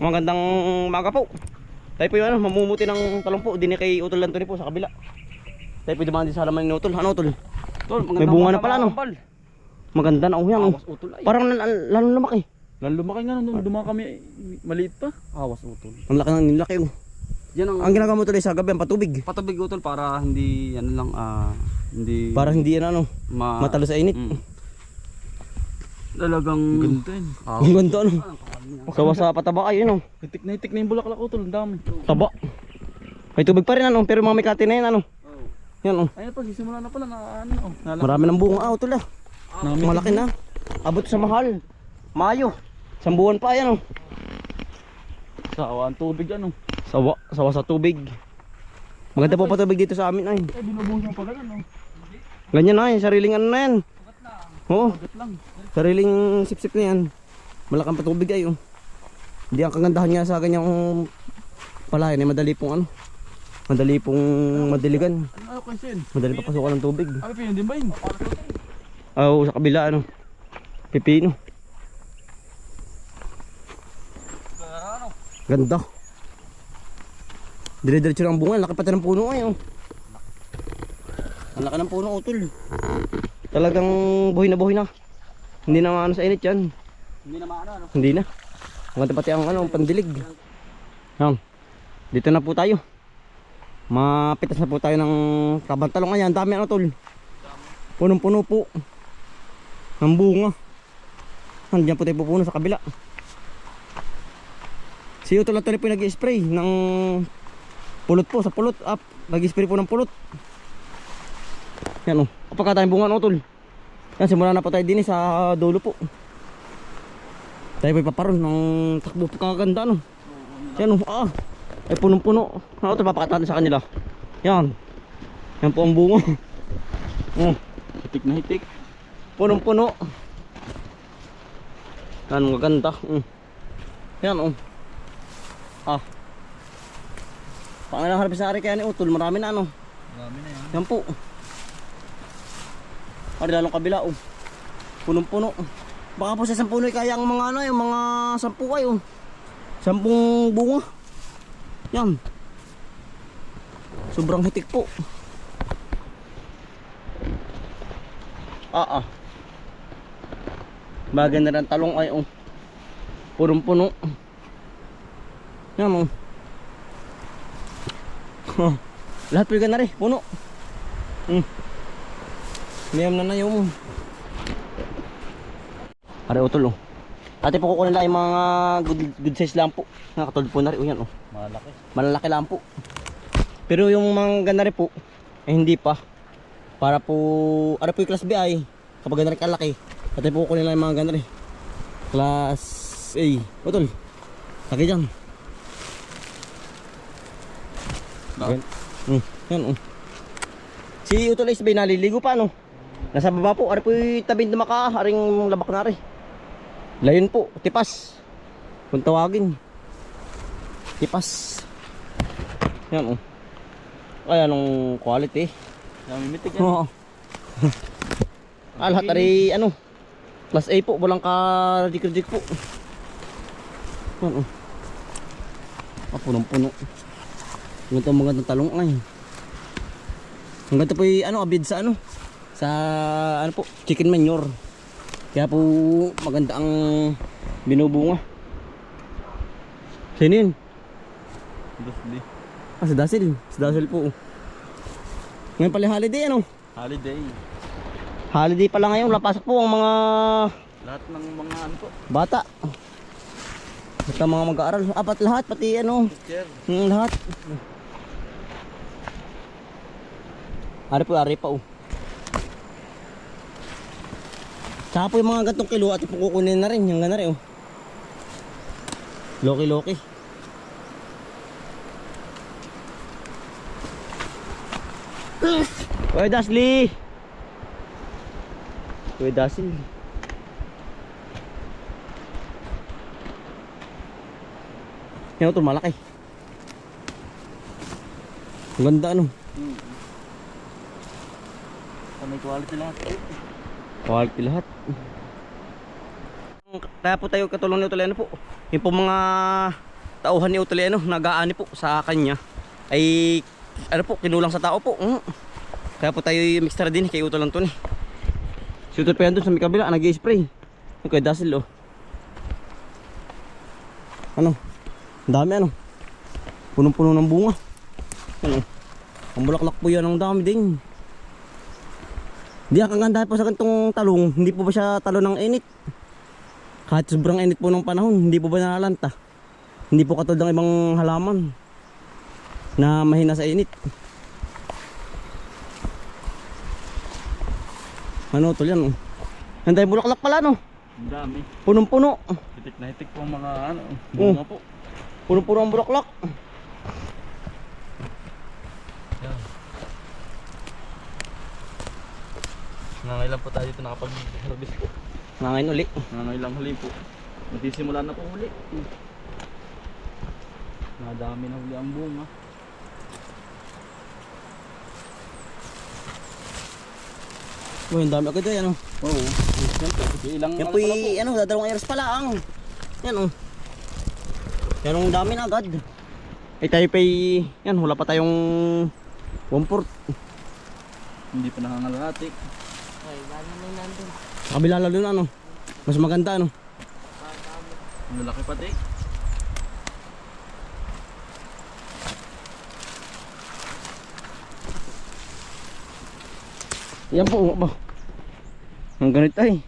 Magandang umaga po. Tayo po yung ano, mamumuti ng talong po. Dini kay Utol Antony po sa kabila. Tayo po dumaan din sa halaman ni Utol. Ano Utol? May bunga na pala no. Maganda na yan. Awas utol ay. Parang lalong lumaki. Lalo lumaki nga nung dumaan kami maliit pa. Awas utol. Ang laki ng nilaki oh. Yan Ang ginagawa mo tuloy sa gabi ang patubig. patubig utol para hindi ano lang hindi Para hindi yan ano, matalo sa init. Talagang ganda yun. Ang ganda ano. Sawa sa pataba ay ano. Hitik na yung bulaklak utol, ang dami. Taba. May tubig pa rin ano, pero mga may kati na yan ano. Yan oh. Ayun pa, sisimula na pala na ano. Marami ng bunga Utol ah. Malaki na. Abot sa mahal. Mayo. Isang buwan pa yan oh. Sawa ang tubig ano. Sawa sa tubig. Maganda po patubig dito sa amin ay. Eh binubuhos mo pa ganun no. Ganyan na yan, sariling ano na yan. Oo. Bagat lang. Sariling sip-sip na yan. Malakang patubig ay oh. Hindi ang kagandahan nga sa ganyang palayan ay madali pong ano. Madali pong madiligan. Ano kasi yun? Madali papasukan ng tubig. Ano pinun din ba yun? Oo, sa kabila ano. Pipino. Ganda. Dire-diretso lang ang bunga, laki pati ng puno ay oh. Ang laki ng puno Utol. Talagang buhay na. Hindi na maano sa init yan. Hindi na maano ano. Hindi na. Maganda pati ang ano, pandilig. Yan. Dito na po tayo. Mapitas na po tayo ng kabantalong. Ayan, dami ano Tol. Punong-puno po. Ang bunga. Nandiyan po tayo pupuno sa kabila. Si Utol Antony po nag-i-spray ng pulot po, sa pulot up. Nag-i-spray po ng pulot. Yan o. Kapag tayong bunga no Tol. Yan, simula na po tayo din sa dulo po. Tayo po ipaparoon ng takbo po kaganda no. Yan o. Ay punong-puno. Ano ito papakatan sa kanila. Yan. Yan po ang bunga. Hitik na hitik. Punong-puno. Yan maganda. Yan o. Pangalang harapin sa ari kaya ni Utol. Marami na ano. Marami na yan. Yan po. Ari lalong kabila o. Punong-puno. Baka po sa 10 puno kaya ang mga ano yung mga 10 kayo. 10 bunga. Yan. Sobrang hitik po. Maganda ng talong ay oh. Punong-puno. Yan oh. Lahat po na rin, puno. Mayam na yung Ari Utol oh. Ate po kukunin lang yung mga good size lang po. Nakatulad po na rin oh, yan oh. Malaki. Malalaki lang po. Pero yung mga ganda rin po eh hindi pa. Para po ano po yung class B ay kapag ganda rin kalaki. Ate po kukunin lang yung mga ganda rin. Class A. Utol. Laki dyan. Yan oh. Si Utol ay sabay naliligo pa no. Nasa baba po, ari po yung tabing na maka, aring labak na rin. Layon po, tipas. Kung tawagin. Tipas. Yan oh. Ay anong quality. Namimitik yan. Oo. Lahat ari ano. Class A po, walang ka-dik-dik po. Yan oh. Punong-puno. Ganito ang magandang talong ay. Ang ganito po yung ano, abid sa ano. Sa ano po, chicken manure. Kaya po maganda ang binubunga. Sino yun? Si Dasil. Si Dasil po. Ngayon pala holiday ano? Holiday. Holiday pala ngayon. Lapasok po ang mga Lahat ng mga ano po. bata. At ang mga mag-aaral. Apat lahat, pati ano. Teacher. Lahat. Ari pa oh. Tsaka po yung mga gantong kilo at ipukukunin na rin. Yung gana rin oh. Loki. Kuya Dasli. Kuya Dasil. Yan ito malaki. Ang ganda ano. May quality lahat. Quality lahat. Kaya po tayo katulong ni Utoliano po. Yung po mga tauhan ni Utoliano, nag-aani po sa kanya. Ay, ano po, kinulang sa tao po. Kaya po tayo mixtra din kay Utol Antony. Si Utol pa yan doon sa may kabila, nag-i-spray. Yung kay Dasil oh. Ano? Ang dami ano? Punong-puno ng bunga. Ano? Ang bulaklak po yan, ang dami din. Hindi ang ganda po sa ganitong talong. Hindi po ba siya talo ng init? Kahit sobrang init po ng panahon, hindi po ba nalalanta? Hindi po katulad ng ibang halaman na mahina sa init. Ano Utol yan oh. Ang dami bulaklak pala no? Ang dami. Punong-puno. Hitik na hitik po ang mga ano, bunga po. Punong-puno ang bulaklak. Yan. Nangailan po tayo dito nakapag-harvest po. Nangain uli. Nangailang huli po. Magsisimula na po huli. Nadami na huli ang bunga. Oh, ang dami agad yan oh. Oo. Ilang Yan po ano, dadalawang years pala ang. Yan oh. Yan ang dami na agad. Eh tayo pa yan, wala pa tayong 1/4. Hindi pa nangangalahati. Ay, lalo na yung nandun. Kabila lalo na ano. Mas maganda ano. Ang lalaki pati. Yan po ba. Ang ganito ay.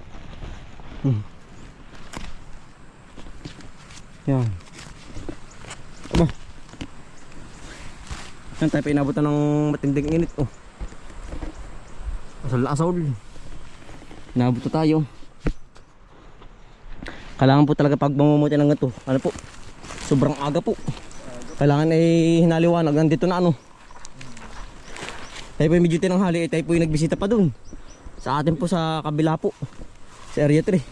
Yan. Aba. Yan tayo pa inabutan ng matinding init oh. Asol-asol. Inabot na tayo. Kailangan po talaga pag mamumuti ng ganito. Ano po? Sobrang aga po. Kailangan ay hinaliwanag. Nandito na ano. Tayo po yung medyo tinanghali. Tayo po yung nagbisita pa dun. Sa atin po sa kabila po. Sa area 3.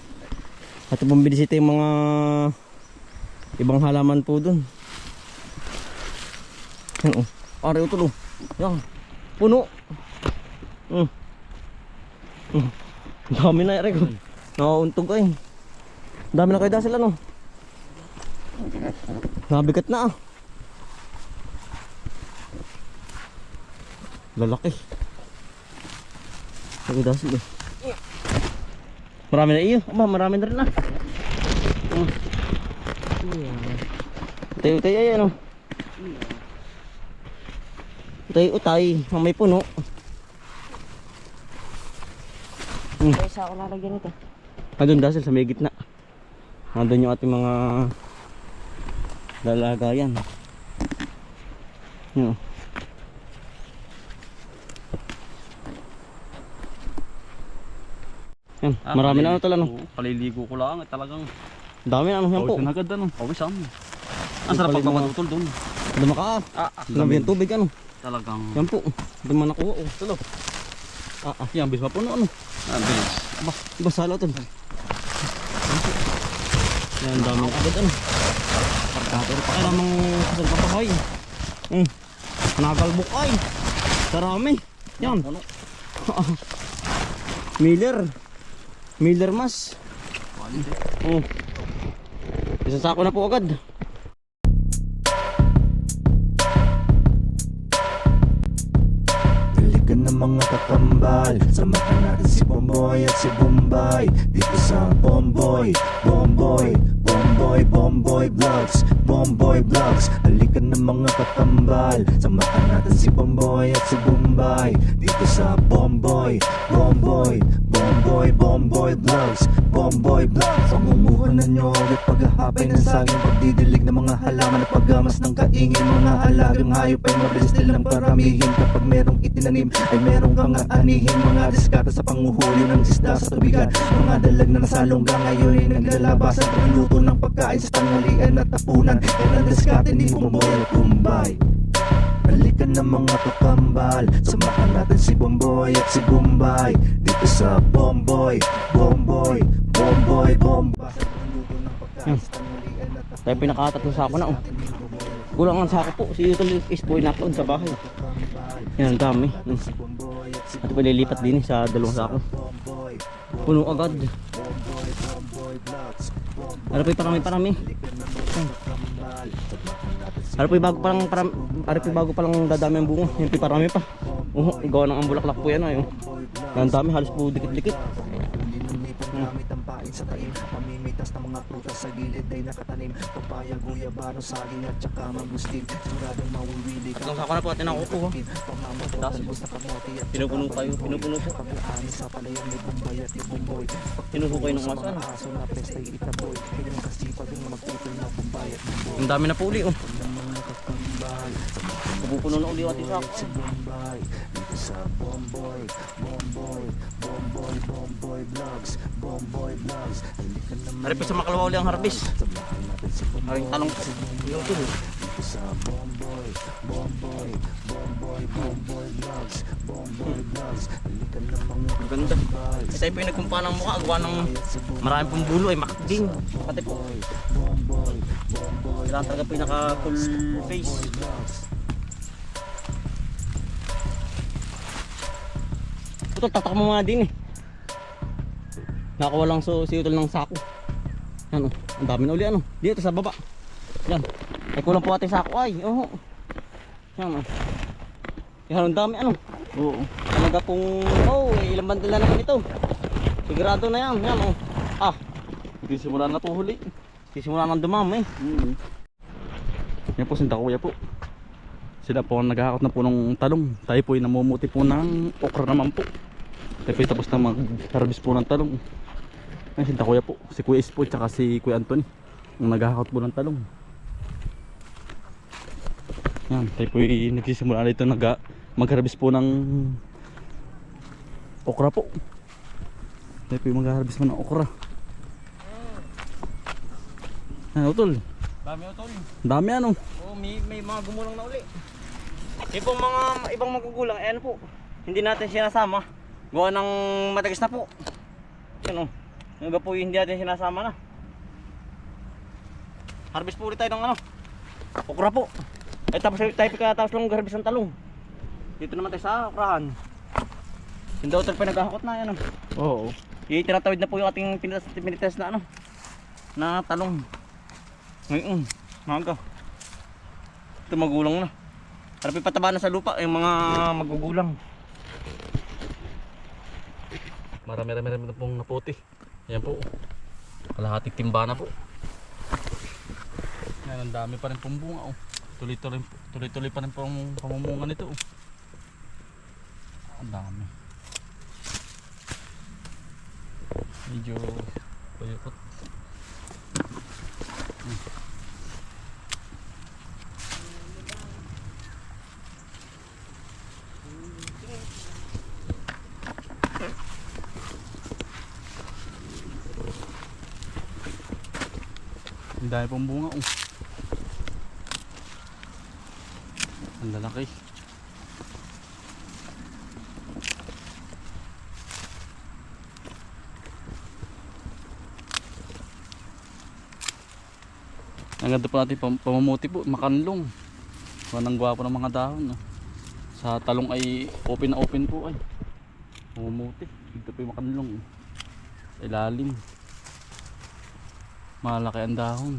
At po binisita yung mga ibang halaman po dun. Yan o. Pare Utol o. Yan. Puno. Dami na rin. Nakauntog ay. Dami na kayo dahil sila no. Nabigat na ah. Lalaki. Kayo dahil sila. Marami na iyo. Aba, marami na rin ah. Utay-utay ay ano. Utay-utay. May puno. Kaya sa ako lalagyan ito. Andun dahil sa may gitna. Andun yung ating mga lalagayan. Yun. Yan, marami na ano tala no. Paliligo ko lang. Talagang Dami na ano yan po. pawisan agad ano. Pawisan. Ang sarap pagmamadutol doon. Dumaka. Lambi yung tubig ano. Talagang. Yan po. Duman nakuha oh. Tulo. Yan bis mapuno ano. Bilis. Aba, basalo to. Yan dami agad ano. Pagkatero pa kaya namang kasal papahay. Nagalbuk ay. Sarami. Yan. Miller mas. Isang sako na po agad. Balikan ng mga kakambal. Samahan natin si Bomboy at si Bombay. Dito sa Bomboy Vlogs. Bomboy Vlogs. Balikan ng mga kakambal. Samahan natin si Bomboy at si Bombay. Dito sa Bomboy Vlogs. Bomboy Vlogs. Pangumuhanan nyo at paghahapay ng saging. Pagdidilig ng mga halaman at paggamas ng kaingin. Mga alagang hayop ay mabilis nilang paramihin. Kapag merong itinanim ay merong kang aanihin. Mga diskata sa panguhuli ng isda sa tubigan. Mga dalag na nasalungga ngayon ay naglalabasan. Pagluto ng pagkain sa tanghalian at tapunan. Yan ang diskata ni Bomboy at Bombay. Balikan ng mga kakambal. Samahan natin si Bomboy at si Bombay. Dito sa Bomboy. Tayo pinakatatlong sako na oh. Kulang ang sako po. Si Utol is po inapoon sa bahay. Yan ang dami. At palilipat din sa dalawang sako. Puno agad. Ano po yung parami. Ano po yung bago palang dadami ang bunga. Yung parami pa. Gawa ng ambulaklak po yan ay. Ang dami, halos po dikit-dikit. Gamit ang pain sa taim, mamimitas ng mga prutas sa gilid ay nakatanim. Papaya, guyabano, saging at saka mangustin. Siguradong mawiwili ka. Ang sako na po atin ang upo. Pamamotos sa kamote at Pinupuno po. kabuhani sa palayan may bumbay at ibumboy. Pinuho kayo ng aso. Aso na pesta'y itaboy. Kanyang kasipag ang magtutol na bumbay at bumboy. Ang dami na po uli oh. Ng mga kakambay, Pupuno na uli yung ating sako. si Bombay, dito sa Bomboy Vlogs. Halika naman Hari po sa makalawa uli ang harbis. samahan natin si Bomboy. Haring talong po. Dito sa Bomboy Vlogs. Halika naman Ang ganda. Tayo po yung nagkumpa ng mukha. Gawa ng maraming pong bulo ay makakding. Pati po. Kailangan talaga po yung naka full face. Ito tatak mo mga din eh. Nakawalang si utol ng sako. Yan oh. Ang dami na uli ano. Dito sa baba. Yan. Ay kulang po ating sako ay. Oo. Yan oh. Yan ang dami ano. Oo. Talaga pong ilang bandil na naman ito. Sigurado na yan. Yan oh. Ah, Hindi simula na po huli. sisimula nang dumami. Yan po, sinta kuya po. Sila po ang naghahakot na po ng talong. Tayo po ay namumuti po ng okra naman po. Tayo po ay tapos na mag-harvest po ng talong. Ay, sinta kuya po. Si Kuya Ispo at si Kuya Anthony ang naghahakot po ng talong. Yan, tayo po ay nagsisimula dito mag-harvest po ng okra po. Tayo po ay mag-harvest po ng okra. Ano tol? Dami utol. Dami ano? Oh, may mga gumulang na uli. Yung pong mga ibang magugulang, ano po, hindi natin sinasama. Gawa ng matagas na po. Yan o. Yung iba po hindi natin sinasama na. Harvest po ulit tayo ng ano, okra po. Ay tapos tayo pagkatapos lang mag-harvest ng talong. Dito naman tayo sa okrahan. Yung utol pa naghahakot na yan o. Oo. Tinatawid na po yung ating pinitas na ano, na talong. Ngayon, maga. Ito magulang na. Harapin pataba na sa lupa yung mga magugulang. Marami na pong naputi. Yan po. Kalahating timba na po. Yan, ang dami pa rin pong bunga oh. Tuloy-tuloy pa rin pong pamumunga nito oh. Ang dami. Medyo payukot. Ang dami pong bunga oh. Ang lalaki. Ang ganda po natin pamamuti po, makanlong. Manang gwapo ng mga dahon oh. Sa talong ay open na open po ay. Pamamuti. Dito po yung makanlong. Sa ilalim. Malaki ang dahon.